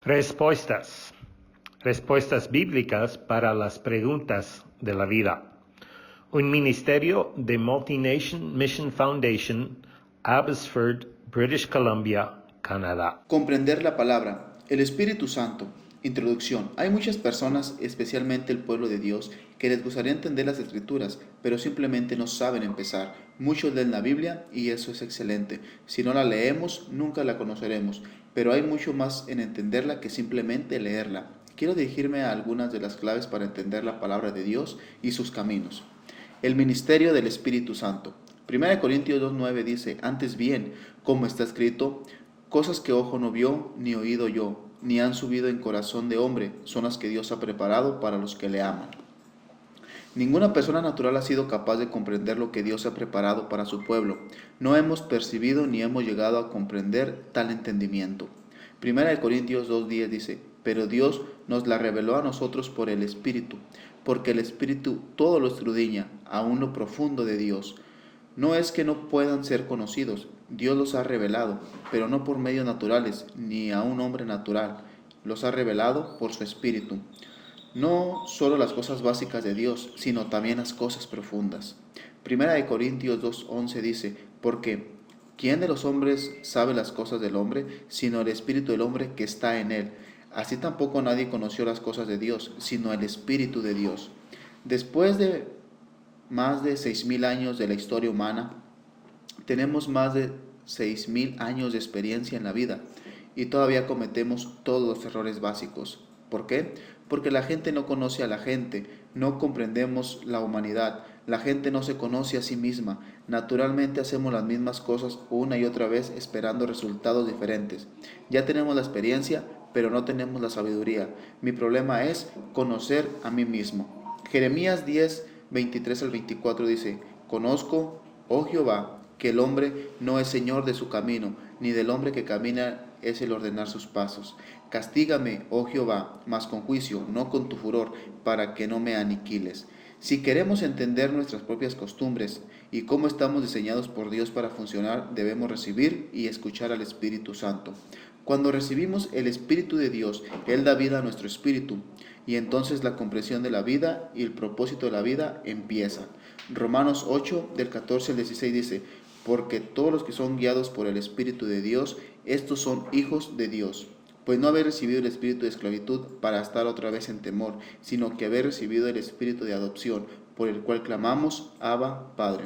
Respuestas. Respuestas bíblicas para las preguntas de la vida. Un ministerio de Multi-Nation Mission Foundation, Abbotsford, British Columbia, Canadá. Comprender la palabra. El Espíritu Santo. Introducción. Hay muchas personas, especialmente el pueblo de Dios, que les gustaría entender las Escrituras, pero simplemente no saben empezar. Muchos leen la Biblia y eso es excelente. Si no la leemos, nunca la conoceremos, pero hay mucho más en entenderla que simplemente leerla. Quiero dirigirme a algunas de las claves para entender la palabra de Dios y sus caminos. El ministerio del Espíritu Santo. 1 Corintios 2:9 dice, antes bien, como está escrito, cosas que ojo no vio, ni oído yo, ni han subido en corazón de hombre, son las que Dios ha preparado para los que le aman. Ninguna persona natural ha sido capaz de comprender lo que Dios ha preparado para su pueblo. No hemos percibido ni hemos llegado a comprender tal entendimiento. 1 Corintios 2:10 dice, pero Dios nos la reveló a nosotros por el Espíritu, porque el Espíritu todo lo escudriña, aún lo profundo de Dios. No es que no puedan ser conocidos, Dios los ha revelado, pero no por medios naturales, ni a un hombre natural. Los ha revelado por su Espíritu. No solo las cosas básicas de Dios, sino también las cosas profundas. 1 Corintios 2:11 dice, porque ¿quién de los hombres sabe las cosas del hombre, sino el Espíritu del hombre que está en él? Así tampoco nadie conoció las cosas de Dios, sino el Espíritu de Dios. Después de más de 6,000 años de la historia humana, tenemos más de 6,000 años de experiencia en la vida y todavía cometemos todos los errores básicos. ¿Por qué? Porque la gente no conoce a la gente, no comprendemos la humanidad, la gente no se conoce a sí misma. Naturalmente hacemos las mismas cosas una y otra vez esperando resultados diferentes. Ya tenemos la experiencia, pero no tenemos la sabiduría. Mi problema es conocer a mí mismo. Jeremías 10:23 al 24 dice, conozco, oh Jehová, que el hombre no es señor de su camino, ni del hombre que camina es el ordenar sus pasos. Castígame, oh Jehová, mas con juicio, no con tu furor, para que no me aniquiles. Si queremos entender nuestras propias costumbres y cómo estamos diseñados por Dios para funcionar, debemos recibir y escuchar al Espíritu Santo. Cuando recibimos el Espíritu de Dios, Él da vida a nuestro espíritu, y entonces la comprensión de la vida y el propósito de la vida empieza. Romanos 8, del 14 al 16 dice, porque todos los que son guiados por el Espíritu de Dios, estos son hijos de Dios. Pues no haber recibido el espíritu de esclavitud para estar otra vez en temor, sino que haber recibido el espíritu de adopción, por el cual clamamos, Abba, Padre.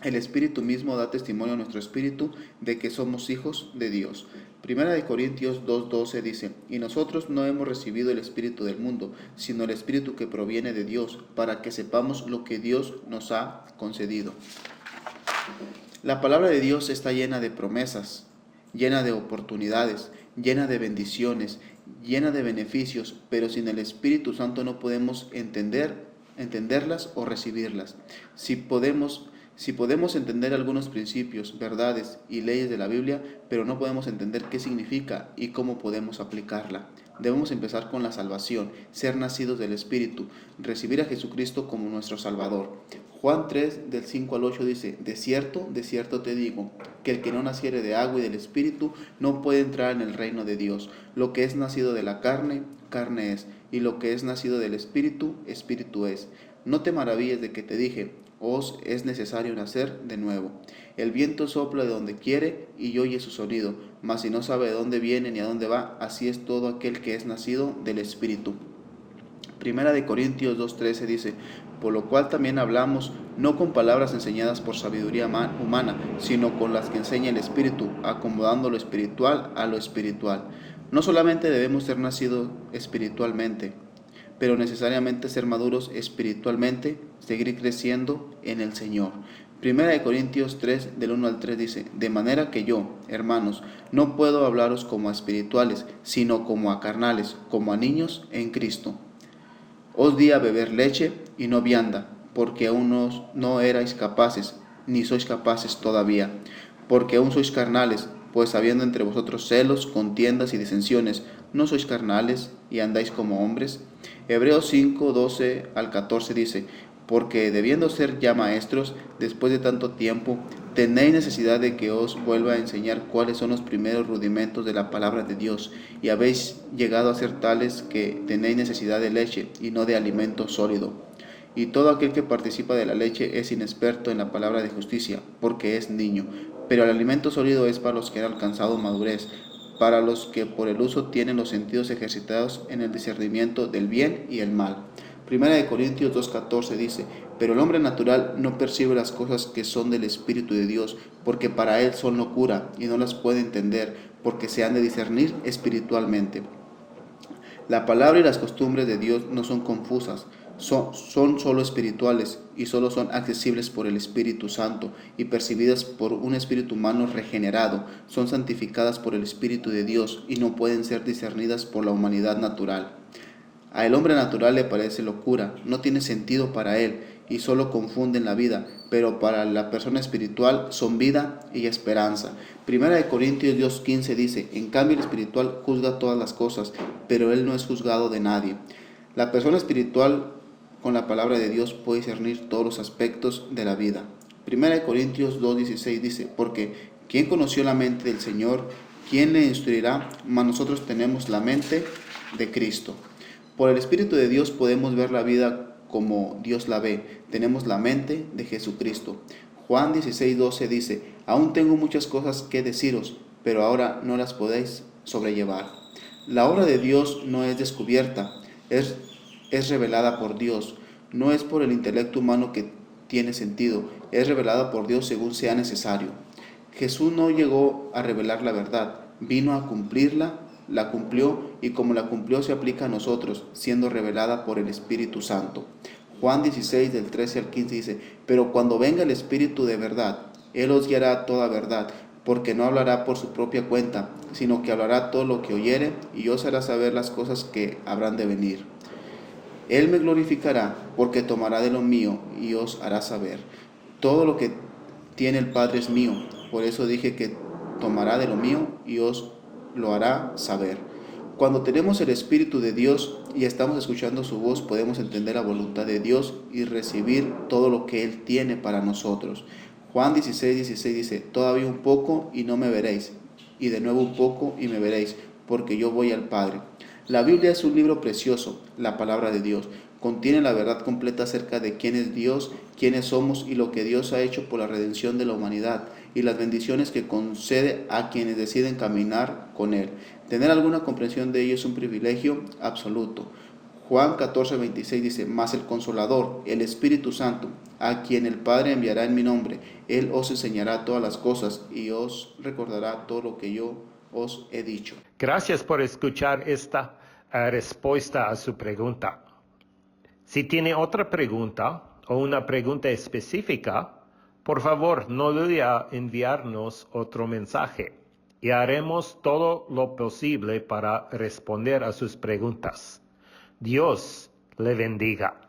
El Espíritu mismo da testimonio a nuestro espíritu de que somos hijos de Dios. 1 Corintios 2:12 dice, y nosotros no hemos recibido el espíritu del mundo, sino el espíritu que proviene de Dios, para que sepamos lo que Dios nos ha concedido. La palabra de Dios está llena de promesas, llena de oportunidades, llena de bendiciones, llena de beneficios, pero sin el Espíritu Santo no podemos entenderlas o recibirlas. Si podemos entender algunos principios, verdades y leyes de la Biblia, pero no podemos entender qué significa y cómo podemos aplicarla. Debemos empezar con la salvación, ser nacidos del Espíritu, recibir a Jesucristo como nuestro Salvador. Juan 3, del 5 al 8 dice, de cierto te digo, que el que no naciere de agua y del Espíritu no puede entrar en el reino de Dios. Lo que es nacido de la carne, carne es, y lo que es nacido del Espíritu, Espíritu es. No te maravilles de que te dije, os es necesario nacer de nuevo. El viento sopla de donde quiere y oye su sonido, mas si no sabe de dónde viene ni a dónde va, así es todo aquel que es nacido del Espíritu. 1 Corintios 2:13 dice, por lo cual también hablamos, no con palabras enseñadas por sabiduría humana, sino con las que enseña el Espíritu, acomodando lo espiritual a lo espiritual. No solamente debemos ser nacidos espiritualmente, pero necesariamente ser maduros espiritualmente, seguir creciendo en el Señor. 1 Corintios 3, del 1 al 3 dice, de manera que yo, hermanos, no puedo hablaros como a espirituales, sino como a carnales, como a niños en Cristo. Os di a beber leche y no vianda, porque aún no erais capaces, ni sois capaces todavía, porque aún sois carnales, pues habiendo entre vosotros celos, contiendas y disensiones, ¿no sois carnales y andáis como hombres? Hebreos 5, 12 al 14 dice, porque debiendo ser ya maestros, después de tanto tiempo, Tenéis necesidad de que os vuelva a enseñar cuáles son los primeros rudimentos de la palabra de Dios, y habéis llegado a ser tales que tenéis necesidad de leche y no de alimento sólido. Y todo aquel que participa de la leche es inexperto en la palabra de justicia, porque es niño, pero el alimento sólido es para los que han alcanzado madurez, para los que por el uso tienen los sentidos ejercitados en el discernimiento del bien y el mal. Primera de Corintios 2:14 dice, pero el hombre natural no percibe las cosas que son del Espíritu de Dios, porque para él son locura, y no las puede entender, porque se han de discernir espiritualmente. La palabra y las costumbres de Dios no son confusas, son solo espirituales y solo son accesibles por el Espíritu Santo y percibidas por un espíritu humano regenerado, son santificadas por el Espíritu de Dios y no pueden ser discernidas por la humanidad natural. Al hombre natural le parece locura, no tiene sentido para él y solo confunden la vida, pero para la persona espiritual son vida y esperanza. Primera de Corintios 2:15 dice, en cambio el espiritual juzga todas las cosas, pero él no es juzgado de nadie. La persona espiritual con la palabra de Dios puede discernir todos los aspectos de la vida. Primera de Corintios 2:16 dice, porque ¿quién conoció la mente del Señor? ¿Quién le instruirá? Mas nosotros tenemos la mente de Cristo. Por el Espíritu de Dios podemos ver la vida como Dios la ve. Tenemos la mente de Jesucristo. Juan 16:12 dice, aún tengo muchas cosas que deciros, pero ahora no las podéis sobrellevar. La obra de Dios no es descubierta, es revelada por Dios. No es por el intelecto humano que tiene sentido, es revelada por Dios según sea necesario. Jesús no llegó a revelar la verdad, vino a cumplirla, la cumplió y como la cumplió se aplica a nosotros, siendo revelada por el Espíritu Santo. Juan 16 del 13 al 15 dice, pero cuando venga el Espíritu de verdad, Él os guiará a toda verdad, porque no hablará por su propia cuenta, sino que hablará todo lo que oyere y os hará saber las cosas que habrán de venir. Él me glorificará, porque tomará de lo mío y os hará saber. Todo lo que tiene el Padre es mío, por eso dije que tomará de lo mío y os lo hará saber. Cuando tenemos el Espíritu de Dios y estamos escuchando su voz, podemos entender la voluntad de Dios y recibir todo lo que Él tiene para nosotros. Juan 16:16 dice, todavía un poco y no me veréis, y de nuevo un poco y me veréis, porque yo voy al Padre. La Biblia es un libro precioso, la palabra de Dios. Contiene la verdad completa acerca de quién es Dios, quiénes somos y lo que Dios ha hecho por la redención de la humanidad y las bendiciones que concede a quienes deciden caminar con Él. Tener alguna comprensión de ello es un privilegio absoluto. Juan 14:26 dice, mas el Consolador, el Espíritu Santo, a quien el Padre enviará en mi nombre, Él os enseñará todas las cosas y os recordará todo lo que yo os he dicho. Gracias por escuchar esta respuesta a su pregunta. Si tiene otra pregunta o una pregunta específica, por favor no dude a enviarnos otro mensaje y haremos todo lo posible para responder a sus preguntas. Dios le bendiga.